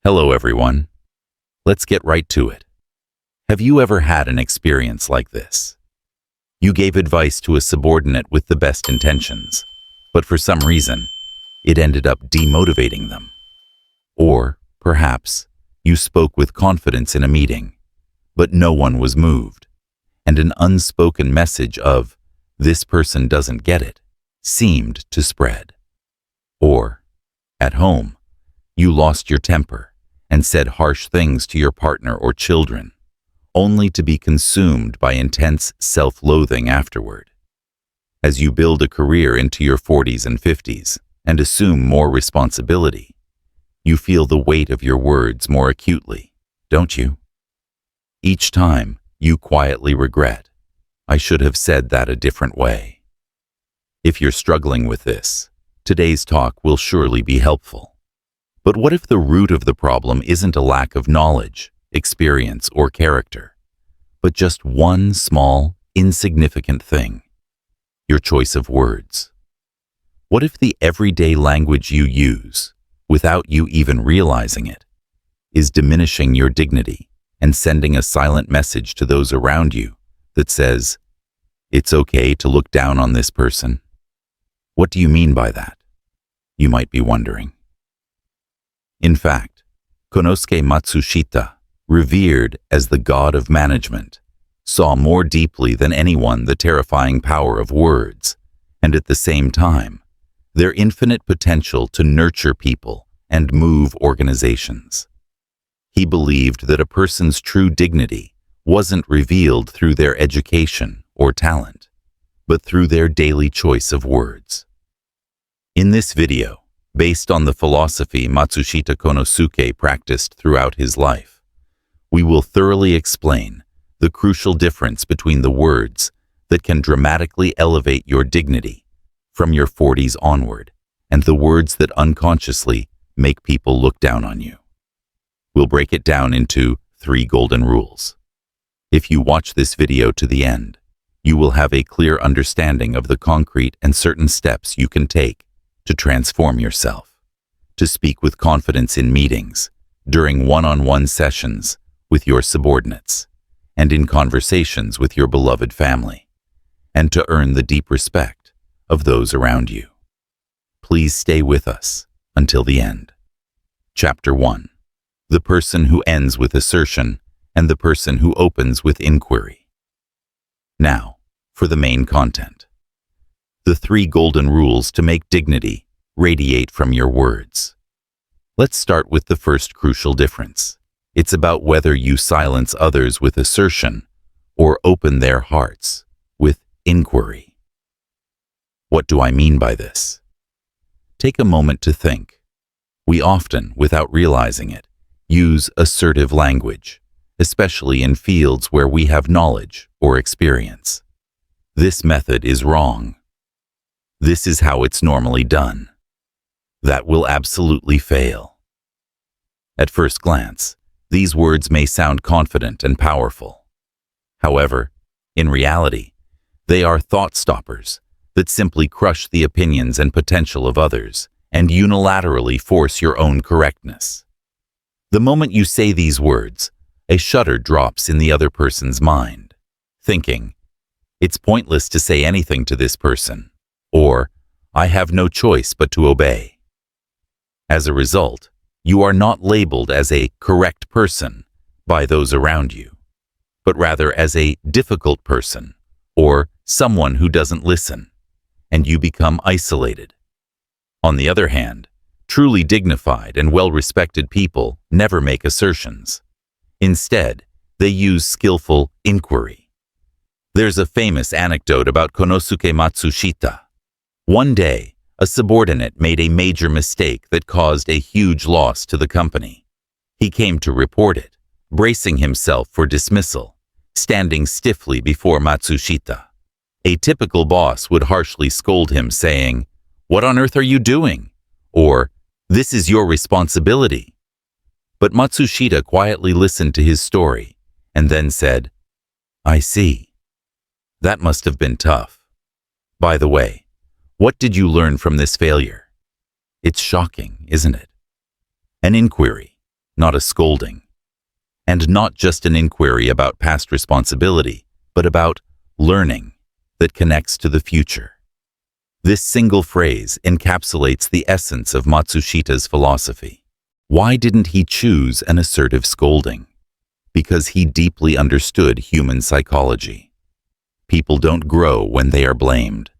Hello, everyone. Let's get right to it. Have you ever had an experience like this? You gave advice to a subordinate with the best intentions, but for some reason, it ended up demotivating them. Or, perhaps, you spoke with confidence in a meeting, but no one was moved, and an unspoken message of, "This person doesn't get it," seemed to spread. Or, at home, you lost your temper and said harsh things to your partner or children, only to be consumed by intense self-loathing afterward. As you build a career into your 40s and 50s and assume more responsibility, you feel the weight of your words more acutely, don't you? Each time, you quietly regret, "I should have said that a different way." If you're struggling with this, today's talk will surely be helpful. But what if the root of the problem isn't a lack of knowledge, experience, or character, but just one small, insignificant thing? Your choice of words. What if the everyday language you use, without you even realizing it, is diminishing your dignity and sending a silent message to those around you that says, "It's okay to look down on this person"? What do you mean by that? You might be wondering. In fact, Konosuke Matsushita, revered as the god of management, saw more deeply than anyone the terrifying power of words, and at the same time, their infinite potential to nurture people and move organizations. He believed that a person's true dignity wasn't revealed through their education or talent, but through their daily choice of words. In this video, based on the philosophy Matsushita Konosuke practiced throughout his life, we will thoroughly explain the crucial difference between the words that can dramatically elevate your dignity from your 40s onward and the words that unconsciously make people look down on you. We'll break it down into 3 golden rules. If you watch this video to the end, you will have a clear understanding of the concrete and certain steps you can take to transform yourself, to speak with confidence in meetings, during one-on-one sessions with your subordinates, and in conversations with your beloved family, and to earn the deep respect of those around you. Please stay with us until the end. Chapter 1. The person who ends with assertion and the person who opens with inquiry. Now, for the main content. The 3 golden rules to make dignity radiate from your words. Let's start with the first crucial difference. It's about whether you silence others with assertion or open their hearts with inquiry. What do I mean by this? Take a moment to think. We often, without realizing it, use assertive language, especially in fields where we have knowledge or experience. This method is wrong. This is how it's normally done. That will absolutely fail. At first glance, these words may sound confident and powerful. However, in reality, they are thought stoppers that simply crush the opinions and potential of others and unilaterally force your own correctness. The moment you say these words, a shudder drops in the other person's mind, thinking, "It's pointless to say anything to this person," or "I have no choice but to obey." As a result, you are not labeled as a correct person by those around you, but rather as a difficult person or someone who doesn't listen, and you become isolated. On the other hand, truly dignified and well-respected people never make assertions. Instead, they use skillful inquiry. There's a famous anecdote about Konosuke Matsushita. One day, a subordinate made a major mistake that caused a huge loss to the company. He came to report it, bracing himself for dismissal, standing stiffly before Matsushita. A typical boss would harshly scold him, saying, "What on earth are you doing?" Or, "This is your responsibility." But Matsushita quietly listened to his story and then said, "I see. That must have been tough. By the way, what did you learn from this failure?" It's shocking, isn't it? An inquiry, not a scolding. And not just an inquiry about past responsibility, but about learning that connects to the future. This single phrase encapsulates the essence of Matsushita's philosophy. Why didn't he choose an assertive scolding? Because he deeply understood human psychology. People don't grow when they are blamed.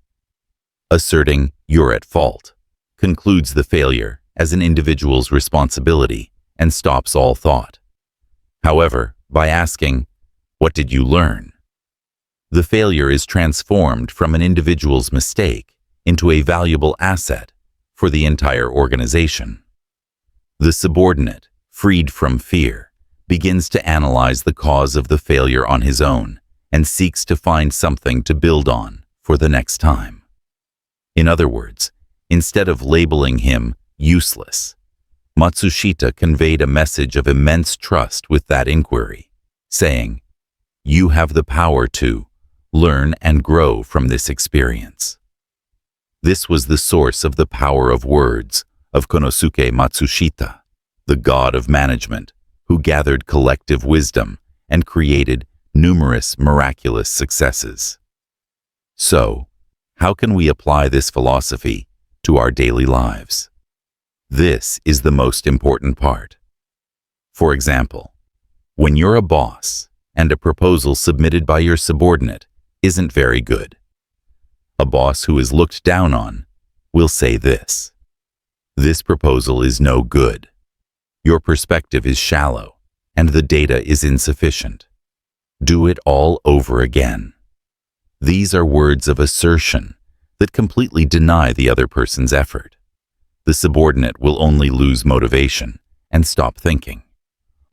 Asserting "you're at fault" concludes the failure as an individual's responsibility and stops all thought. However, by asking, "What did you learn?" the failure is transformed from an individual's mistake into a valuable asset for the entire organization. The subordinate, freed from fear, begins to analyze the cause of the failure on his own and seeks to find something to build on for the next time. In other words, instead of labeling him useless, Matsushita conveyed a message of immense trust with that inquiry, saying, "You have the power to learn and grow from this experience." This was the source of the power of words of Konosuke Matsushita, the god of management, who gathered collective wisdom and created numerous miraculous successes. So, how can we apply this philosophy to our daily lives? This is the most important part. For example, when you're a boss and a proposal submitted by your subordinate isn't very good, a boss who is looked down on will say this: "This proposal is no good. Your perspective is shallow, and the data is insufficient. Do it all over again." These are words of assertion that completely deny the other person's effort. The subordinate will only lose motivation and stop thinking.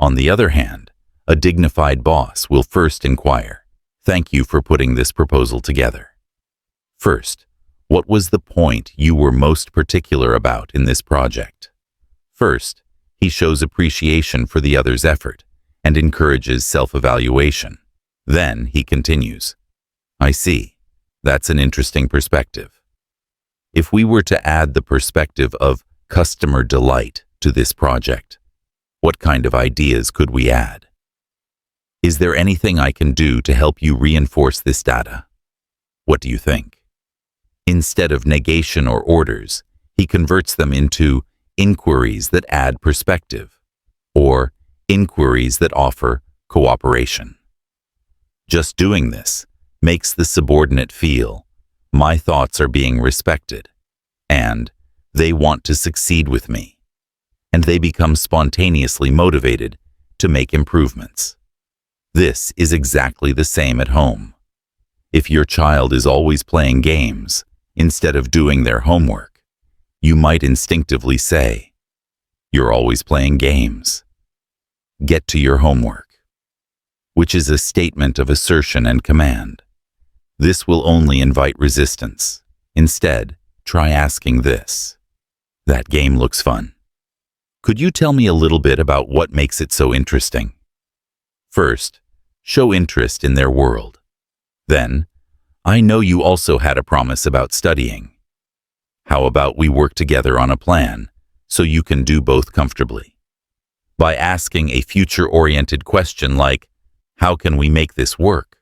On the other hand, a dignified boss will first inquire, "Thank you for putting this proposal together. First, what was the point you were most particular about in this project?" First, he shows appreciation for the other's effort and encourages self-evaluation. Then he continues, "I see. That's an interesting perspective. If we were to add the perspective of customer delight to this project, what kind of ideas could we add? Is there anything I can do to help you reinforce this data? What do you think?" Instead of negation or orders, he converts them into inquiries that add perspective, or inquiries that offer cooperation. Just doing this makes the subordinate feel, "My thoughts are being respected," and "they want to succeed with me," and they become spontaneously motivated to make improvements. This is exactly the same at home. If your child is always playing games instead of doing their homework, you might instinctively say, "You're always playing games. Get to your homework," which is a statement of assertion and command. This will only invite resistance. Instead, try asking this: "That game looks fun. Could you tell me a little bit about what makes it so interesting?" First, show interest in their world. Then, "I know you also had a promise about studying. How about we work together on a plan so you can do both comfortably?" By asking a future-oriented question like, "How can we make this work?"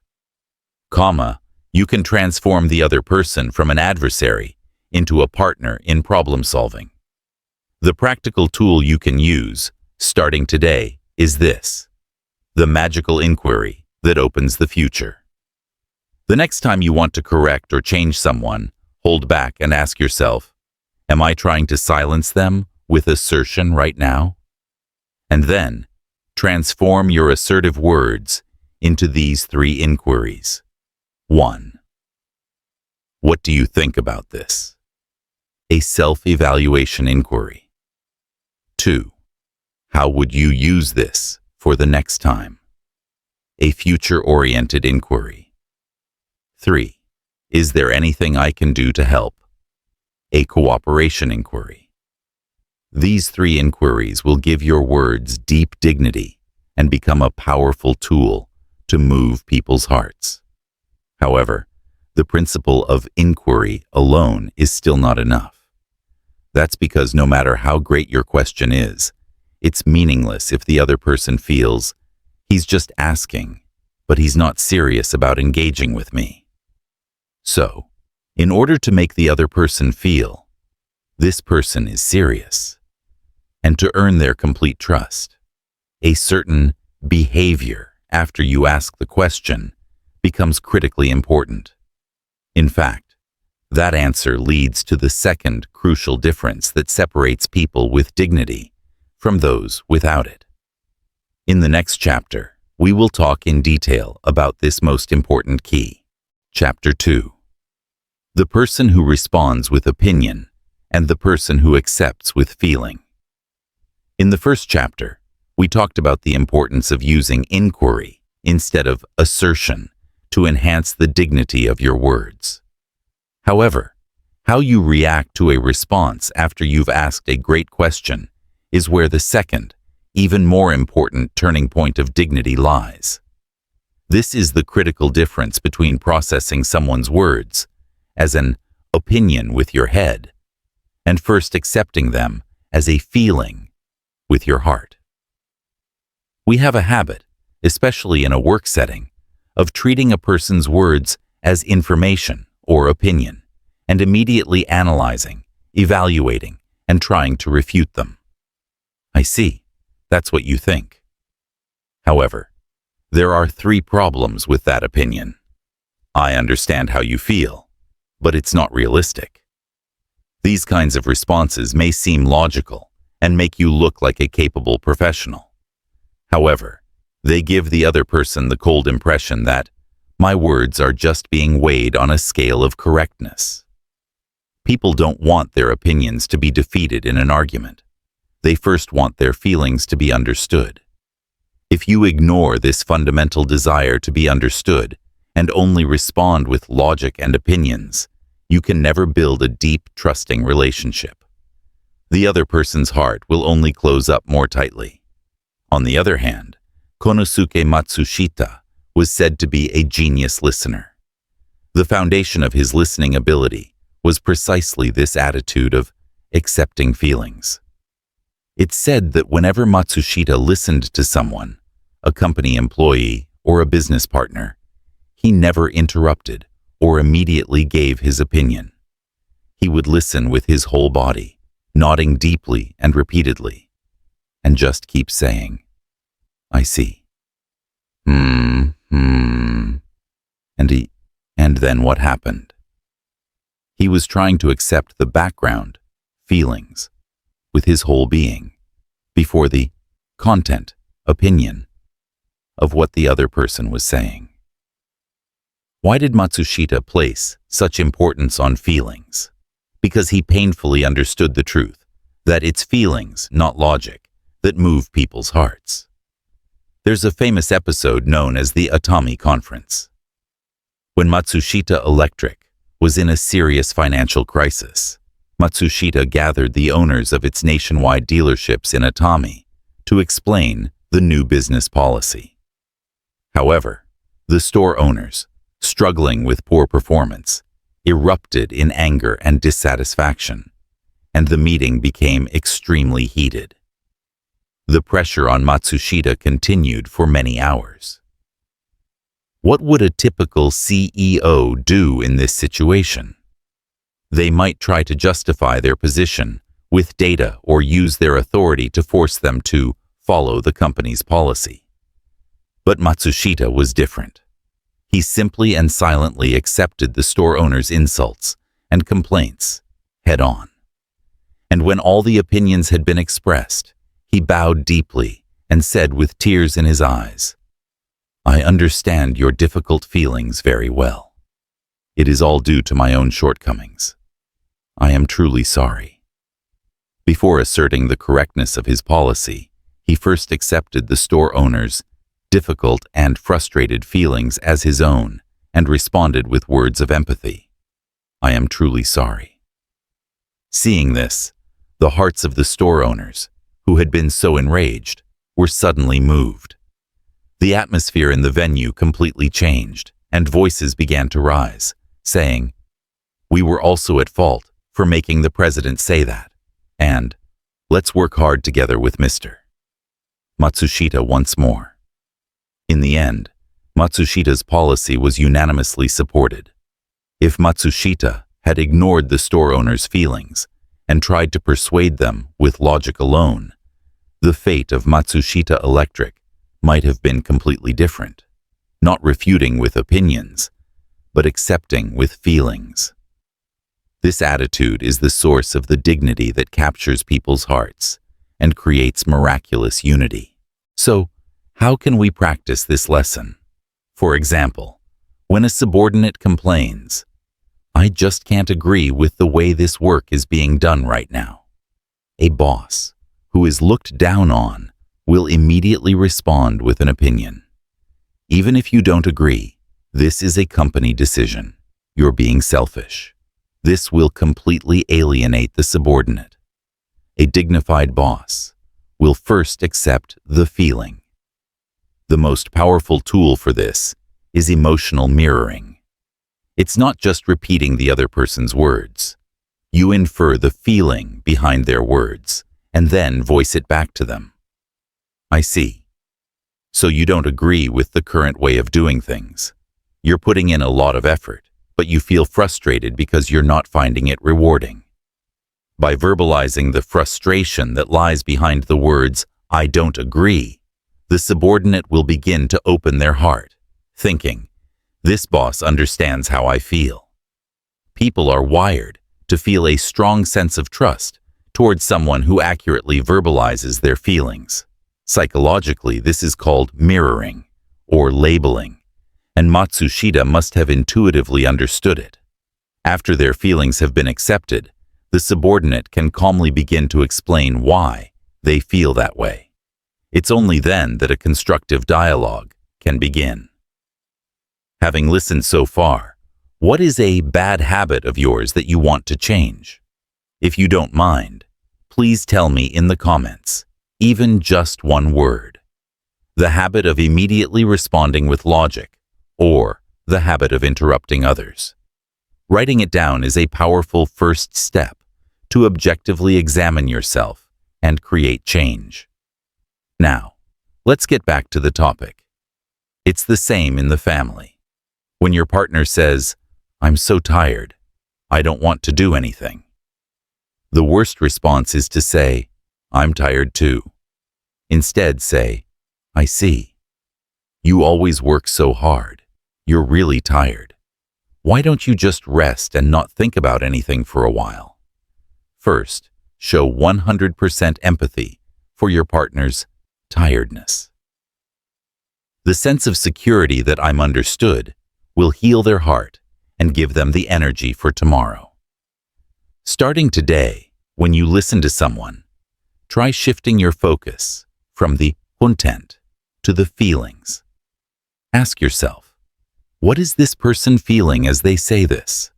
You can transform the other person from an adversary into a partner in problem solving. The practical tool you can use, starting today, is this: the magical inquiry that opens the future. The next time you want to correct or change someone, hold back and ask yourself, "Am I trying to silence them with assertion right now?" And then, transform your assertive words into these 3 inquiries. 1. What do you think about this? A self-evaluation inquiry. 2. How would you use this for the next time? A future-oriented inquiry. 3. Is there anything I can do to help? A cooperation inquiry. These 3 inquiries will give your words deep dignity and become a powerful tool to move people's hearts. However, the principle of inquiry alone is still not enough. That's because no matter how great your question is, It's meaningless if the other person feels he's just asking, but he's not serious about engaging with me. So, in order to make the other person feel this person is serious, and to earn their complete trust, a certain behavior after you ask the question becomes critically important. In fact, that answer leads to the second crucial difference that separates people with dignity from those without it. In the next chapter, we will talk in detail about this most important key. Chapter 2. The person who responds with opinion and the person who accepts with feeling. In the first chapter, we talked about the importance of using inquiry instead of assertion to enhance the dignity of your words. However, how you react to a response after you've asked a great question is where the second, even more important turning point of dignity lies. This is the critical difference between processing someone's words as an opinion with your head and first accepting them as a feeling with your heart. We have a habit, especially in a work setting, of treating a person's words as information or opinion and immediately analyzing, evaluating, and trying to refute them. I see. That's what you think. However, there are 3 problems with that opinion. I understand how you feel, but it's not realistic. These kinds of responses may seem logical and make you look like a capable professional. However, they give the other person the cold impression that my words are just being weighed on a scale of correctness. People don't want their opinions to be defeated in an argument. They first want their feelings to be understood. If you ignore this fundamental desire to be understood and only respond with logic and opinions, you can never build a deep, trusting relationship. The other person's heart will only close up more tightly. On the other hand, Konosuke Matsushita was said to be a genius listener. The foundation of his listening ability was precisely this attitude of accepting feelings. It's said that whenever Matsushita listened to someone, a company employee or a business partner, he never interrupted or immediately gave his opinion. He would listen with his whole body, nodding deeply and repeatedly, and just keep saying, I see. And then what happened? He was trying to accept the background, feelings, with his whole being, before the content, opinion, of what the other person was saying. Why did Matsushita place such importance on feelings? Because he painfully understood the truth, that it's feelings, not logic, that move people's hearts. There's a famous episode known as the Atami Conference. When Matsushita Electric was in a serious financial crisis, Matsushita gathered the owners of its nationwide dealerships in Atami to explain the new business policy. However, the store owners, struggling with poor performance, erupted in anger and dissatisfaction, and the meeting became extremely heated. The pressure on Matsushita continued for many hours. What would a typical CEO do in this situation? They might try to justify their position with data or use their authority to force them to follow the company's policy. But Matsushita was different. He simply and silently accepted the store owner's insults and complaints head on. And when all the opinions had been expressed, he bowed deeply and said with tears in his eyes, I understand your difficult feelings very well. It is all due to my own shortcomings. I am truly sorry. Before asserting the correctness of his policy, he first accepted the store owner's difficult and frustrated feelings as his own and responded with words of empathy. I am truly sorry. Seeing this, the hearts of the store owners, who had been so enraged, were suddenly moved. The atmosphere in the venue completely changed, and voices began to rise, saying, we were also at fault for making the president say that, and let's work hard together with Mr. Matsushita once more. In the end, Matsushita's policy was unanimously supported. If Matsushita had ignored the store owner's feelings and tried to persuade them with logic alone, the fate of Matsushita Electric might have been completely different, not refuting with opinions, but accepting with feelings. This attitude is the source of the dignity that captures people's hearts and creates miraculous unity. So, how can we practice this lesson? For example, when a subordinate complains, "I just can't agree with the way this work is being done right now," a boss who is looked down on will immediately respond with an opinion. Even if you don't agree, this is a company decision. You're being selfish. This will completely alienate the subordinate. A dignified boss will first accept the feeling. The most powerful tool for this is emotional mirroring. It's not just repeating the other person's words. You infer the feeling behind their words and then voice it back to them. "I see. So you don't agree with the current way of doing things. You're putting in a lot of effort, but you feel frustrated because you're not finding it rewarding." By verbalizing the frustration that lies behind the words, "I don't agree," the subordinate will begin to open their heart, thinking, "This boss understands how I feel." People are wired to feel a strong sense of trust towards someone who accurately verbalizes their feelings. Psychologically, this is called mirroring or labeling, and Matsushita must have intuitively understood it. After their feelings have been accepted, the subordinate can calmly begin to explain why they feel that way. It's only then that a constructive dialogue can begin. Having listened so far, what is a bad habit of yours that you want to change? If you don't mind, please tell me in the comments, even just one word. The habit of immediately responding with logic, or the habit of interrupting others. Writing it down is a powerful first step to objectively examine yourself and create change. Now, let's get back to the topic. It's the same in the family. When your partner says, "I'm so tired, I don't want to do anything," the worst response is to say, "I'm tired too." Instead, say, "I see. You always work so hard. You're really tired. Why don't you just rest and not think about anything for a while?" First, show 100% empathy for your partner's tiredness. The sense of security that "I'm understood" will heal their heart and give them the energy for tomorrow. Starting today, when you listen to someone, try shifting your focus from the content to the feelings. Ask yourself, what is this person feeling as they say this?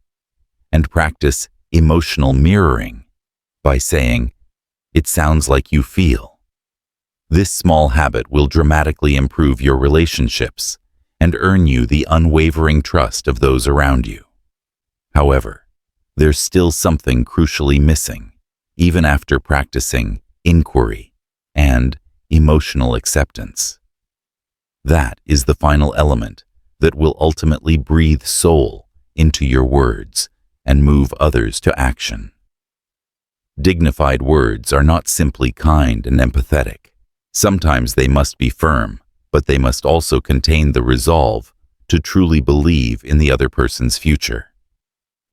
And practice emotional mirroring by saying, "It sounds like you feel." This small habit will dramatically improve your relationships and earn you the unwavering trust of those around you. However, there's still something crucially missing, even after practicing inquiry and emotional acceptance. That is the final element that will ultimately breathe soul into your words and move others to action. Dignified words are not simply kind and empathetic. Sometimes they must be firm, but they must also contain the resolve to truly believe in the other person's future.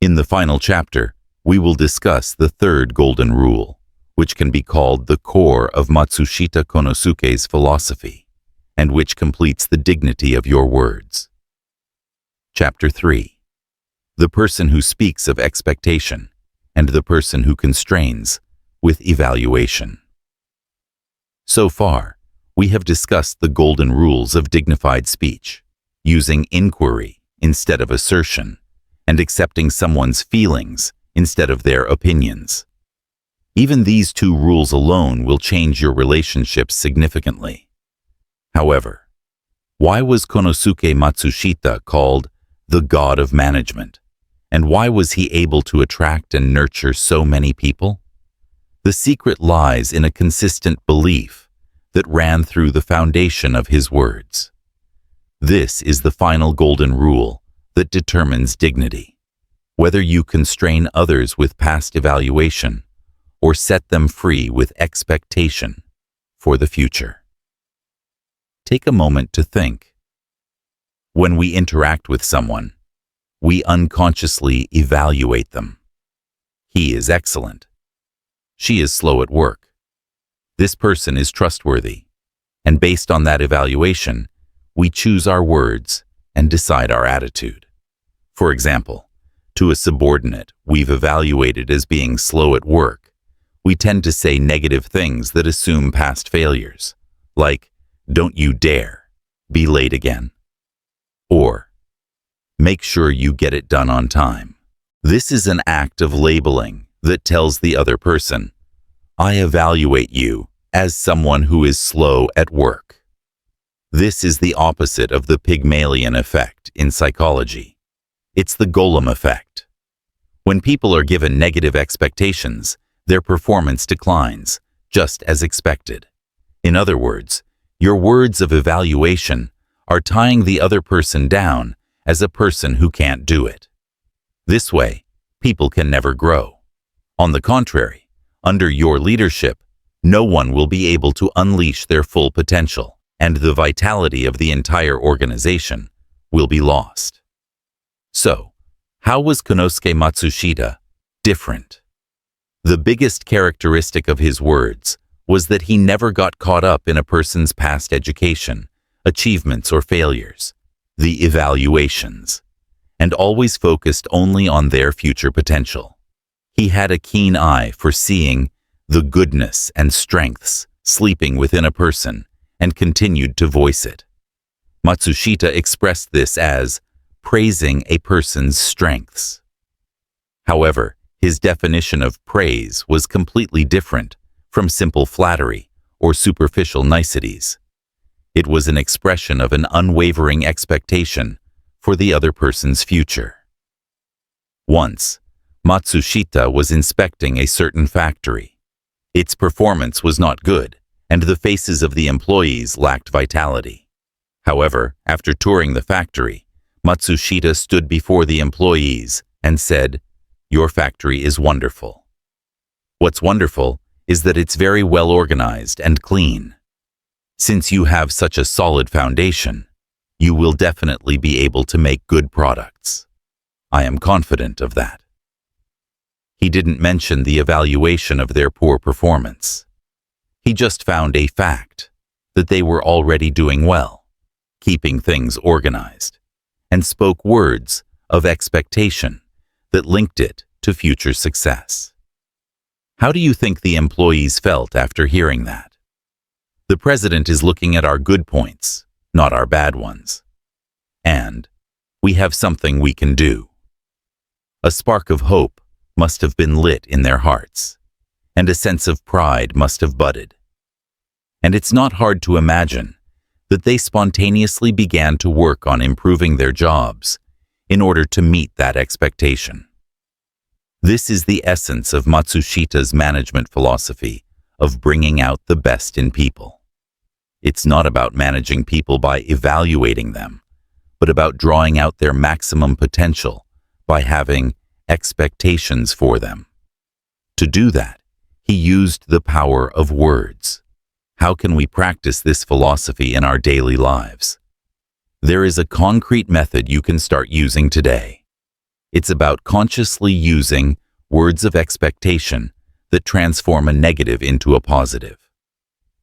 In the final chapter, we will discuss the third golden rule, which can be called the core of Matsushita Konosuke's philosophy, and which completes the dignity of your words. Chapter 3. The person who speaks of expectation, and the person who constrains with evaluation. So far, we have discussed the golden rules of dignified speech, using inquiry instead of assertion, and accepting someone's feelings instead of their opinions. Even these two rules alone will change your relationships significantly. However, why was Konosuke Matsushita called the god of management? And why was he able to attract and nurture so many people? The secret lies in a consistent belief that ran through the foundation of his words. This is the final golden rule that determines dignity, whether you constrain others with past evaluation or set them free with expectation for the future. Take a moment to think. When we interact with someone, we unconsciously evaluate them. He is excellent. She is slow at work. This person is trustworthy. And based on that evaluation, we choose our words and decide our attitude. For example, to a subordinate we've evaluated as being slow at work, we tend to say negative things that assume past failures, like, "Don't you dare be late again," or "Make sure you get it done on time." This is an act of labeling that tells the other person, "I evaluate you as someone who is slow at work." This is the opposite of the Pygmalion effect in psychology. It's the golem effect. When people are given negative expectations, their performance declines, just as expected. In other words, your words of evaluation are tying the other person down as a person who can't do it. This way, people can never grow. On the contrary, under your leadership, no one will be able to unleash their full potential, and the vitality of the entire organization will be lost. So, how was Konosuke Matsushita different? The biggest characteristic of his words was that he never got caught up in a person's past education, achievements, or failures, the evaluations, and always focused only on their future potential. He had a keen eye for seeing the goodness and strengths sleeping within a person and continued to voice it. Matsushita expressed this as praising a person's strengths. However, his definition of praise was completely different from simple flattery or superficial niceties. It was an expression of an unwavering expectation for the other person's future. Once, Matsushita was inspecting a certain factory. Its performance was not good, and the faces of the employees lacked vitality. However, after touring the factory, Matsushita stood before the employees and said, "Your factory is wonderful. What's wonderful is that it's very well organized and clean. Since you have such a solid foundation, you will definitely be able to make good products. I am confident of that." He didn't mention the evaluation of their poor performance. He just found a fact that they were already doing well, keeping things organized, and spoke words of expectation that linked it to future success. How do you think the employees felt after hearing that? The president is looking at our good points, not our bad ones. And we have something we can do. A spark of hope must have been lit in their hearts, and a sense of pride must have budded. And it's not hard to imagine that they spontaneously began to work on improving their jobs in order to meet that expectation. This is the essence of Matsushita's management philosophy of bringing out the best in people. It's not about managing people by evaluating them, but about drawing out their maximum potential by having expectations for them. To do that, he used the power of words. How can we practice this philosophy in our daily lives? There is a concrete method you can start using today. It's about consciously using words of expectation that transform a negative into a positive.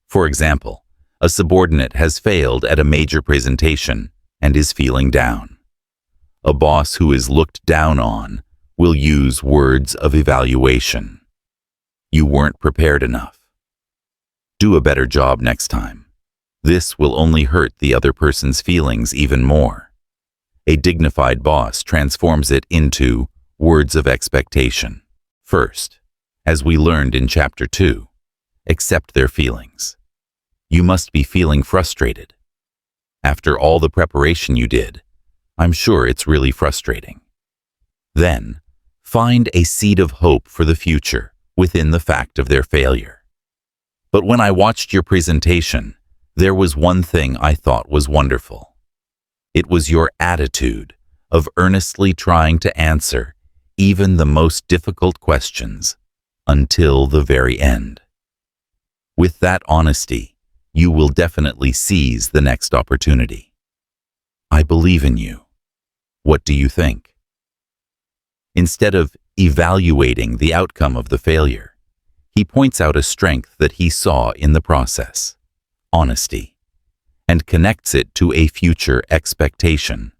For example, a subordinate has failed at a major presentation and is feeling down. A boss who is looked down on will use words of evaluation. You weren't prepared enough. Do a better job next time. This will only hurt the other person's feelings even more. A dignified boss transforms it into words of expectation. First, as we learned in Chapter 2, accept their feelings. You must be feeling frustrated. After all the preparation you did, I'm sure it's really frustrating. Then, find a seed of hope for the future within the fact of their failure. But when I watched your presentation, there was one thing I thought was wonderful. It was your attitude of earnestly trying to answer even the most difficult questions until the very end. With that honesty, you will definitely seize the next opportunity. I believe in you. What do you think? Instead of evaluating the outcome of the failure, he points out a strength that he saw in the process, honesty, and connects it to a future expectation.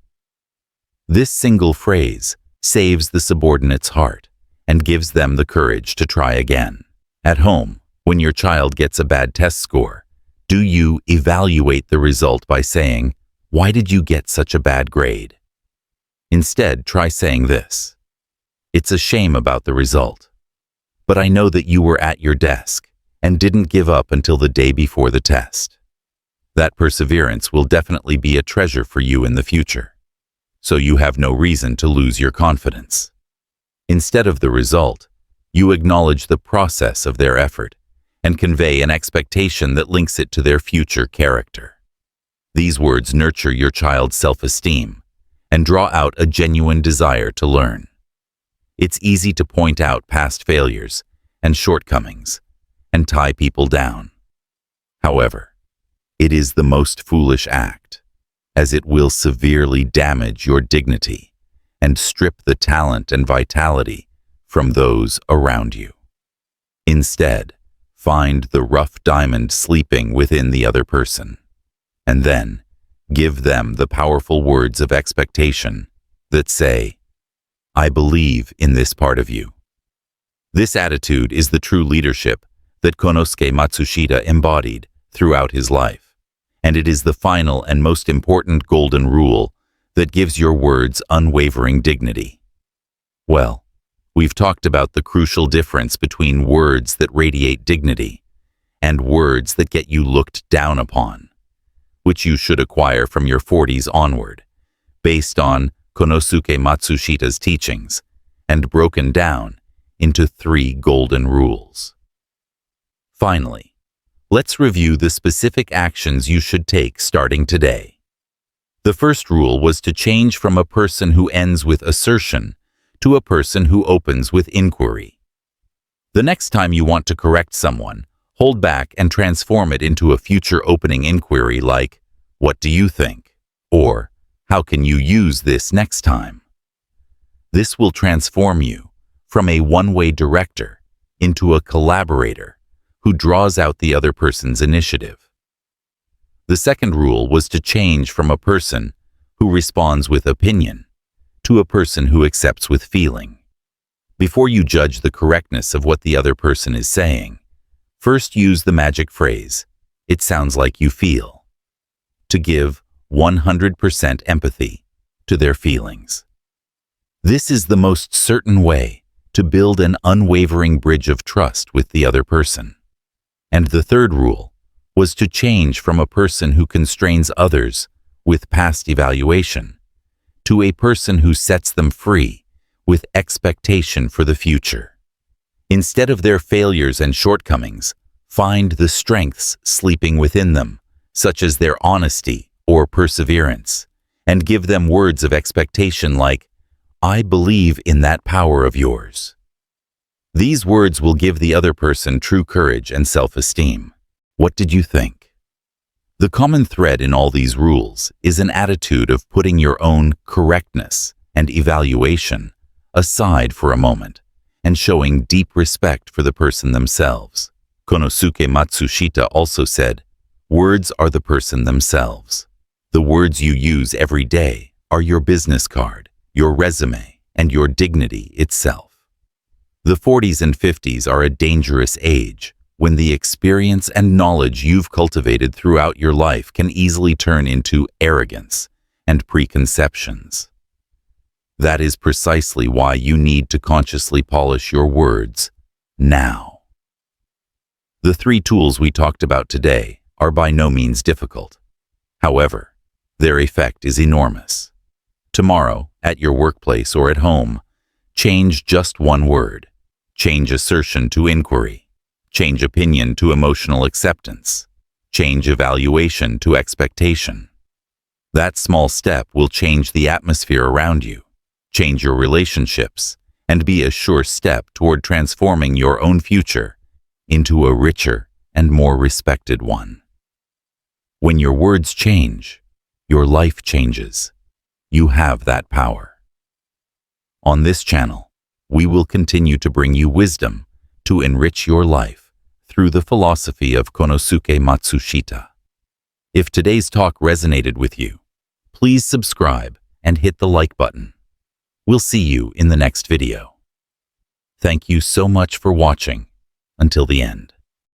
This single phrase saves the subordinate's heart and gives them the courage to try again. At home, when your child gets a bad test score, do you evaluate the result by saying, "Why did you get such a bad grade?" Instead, try saying this: "It's a shame about the result, but I know that you were at your desk and didn't give up until the day before the test." That perseverance will definitely be a treasure for you in the future, so you have no reason to lose your confidence. Instead of the result, you acknowledge the process of their effort and convey an expectation that links it to their future character. These words nurture your child's self-esteem and draw out a genuine desire to learn. It's easy to point out past failures and shortcomings and tie people down. However, it is the most foolish act, as it will severely damage your dignity and strip the talent and vitality from those around you. Instead, find the rough diamond sleeping within the other person, and then give them the powerful words of expectation that say, "I believe in this part of you." This attitude is the true leadership that Konosuke Matsushita embodied throughout his life, and it is the final and most important golden rule that gives your words unwavering dignity. Well, we've talked about the crucial difference between words that radiate dignity and words that get you looked down upon, which you should acquire from your 40s onward, based on Konosuke Matsushita's teachings, and broken down into 3 golden rules. Finally, let's review the specific actions you should take starting today. The first rule was to change from a person who ends with assertion to a person who opens with inquiry. The next time you want to correct someone, hold back and transform it into a future opening inquiry like, "What do you think?" or "How can you use this next time?" This will transform you from a one-way director into a collaborator who draws out the other person's initiative. The second rule was to change from a person who responds with opinion to a person who accepts with feeling. Before you judge the correctness of what the other person is saying, first use the magic phrase, "It sounds like you feel," to give 100% empathy to their feelings. This is the most certain way to build an unwavering bridge of trust with the other person. And the third rule was to change from a person who constrains others with past evaluation to a person who sets them free with expectation for the future. Instead of their failures and shortcomings, find the strengths sleeping within them, such as their honesty or perseverance, and give them words of expectation like, "I believe in that power of yours." These words will give the other person true courage and self-esteem. What did you think? The common thread in all these rules is an attitude of putting your own correctness and evaluation aside for a moment and showing deep respect for the person themselves. Konosuke Matsushita also said, "Words are the person themselves. The words you use every day are your business card, your resume, and your dignity itself." The 40s and 50s are a dangerous age when the experience and knowledge you've cultivated throughout your life can easily turn into arrogance and preconceptions. That is precisely why you need to consciously polish your words now. The 3 tools we talked about today are by no means difficult. However, their effect is enormous. Tomorrow, at your workplace or at home, change just one word. Change assertion to inquiry. Change opinion to emotional acceptance. Change evaluation to expectation. That small step will change the atmosphere around you, change your relationships, and be a sure step toward transforming your own future into a richer and more respected one. When your words change, your life changes. You have that power. On this channel, we will continue to bring you wisdom to enrich your life through the philosophy of Konosuke Matsushita. If today's talk resonated with you, please subscribe and hit the like button. We'll see you in the next video. Thank you so much for watching until the end.